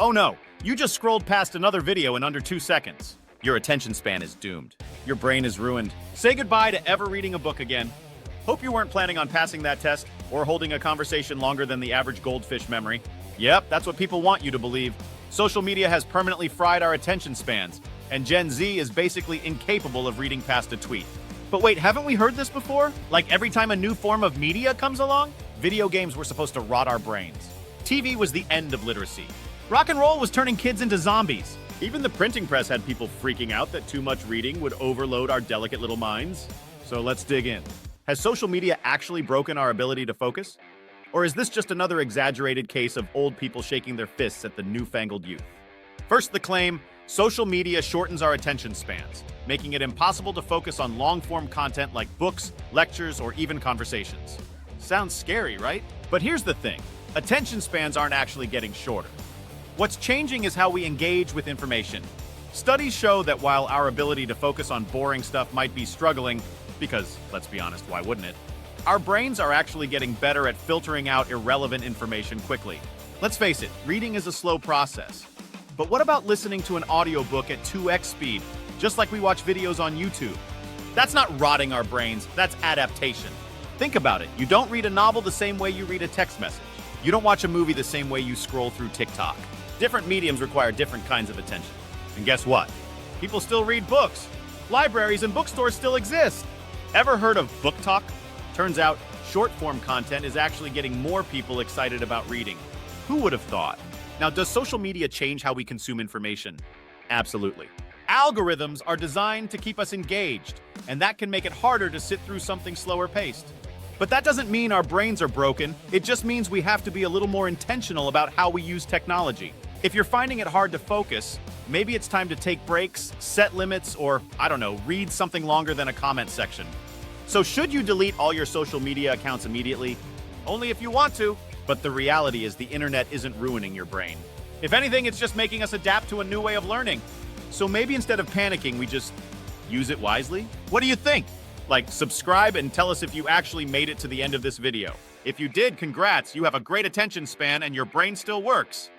Oh no, you just scrolled past another video in under 2 seconds. Your attention span is doomed. Your brain is ruined. Say goodbye to ever reading a book again. Hope you weren't planning on passing that test or holding a conversation longer than the average goldfish memory. Yep, that's what people want you to believe. Social media has permanently fried our attention spans, and Gen Z is basically incapable of reading past a tweet. But wait, haven't we heard this before? Like every time a new form of media comes along? Video games were supposed to rot our brains. TV was the end of literacy. Rock and roll was turning kids into zombies. Even the printing press had people freaking out that too much reading would overload our delicate little minds. So let's dig in. Has social media actually broken our ability to focus? Or is this just another exaggerated case of old people shaking their fists at the newfangled youth? First, the claim, social media shortens our attention spans, making it impossible to focus on long-form content like books, lectures, or even conversations. Sounds scary, right? But here's the thing. Attention spans aren't actually getting shorter. What's changing is how we engage with information. Studies show that while our ability to focus on boring stuff might be struggling, because, let's be honest, why wouldn't it? Our brains are actually getting better at filtering out irrelevant information quickly. Let's face it, reading is a slow process. But what about listening to an audiobook at 2x speed, just like we watch videos on YouTube? That's not rotting our brains, that's adaptation. Think about it, you don't read a novel the same way you read a text message. You don't watch a movie the same way you scroll through TikTok. Different mediums require different kinds of attention. And guess what? People still read books. Libraries and bookstores still exist. Ever heard of Book Talk? Turns out, short-form content is actually getting more people excited about reading. Who would have thought? Now, does social media change how we consume information? Absolutely. Algorithms are designed to keep us engaged, and that can make it harder to sit through something slower paced. But that doesn't mean our brains are broken. It just means we have to be a little more intentional about how we use technology. If you're finding it hard to focus, maybe it's time to take breaks, set limits, or, I don't know, read something longer than a comment section. So should you delete all your social media accounts immediately? Only if you want to. But the reality is the internet isn't ruining your brain. If anything, it's just making us adapt to a new way of learning. So maybe instead of panicking, we just use it wisely? What do you think? Like, subscribe and tell us if you actually made it to the end of this video. If you did, congrats, you have a great attention span and your brain still works.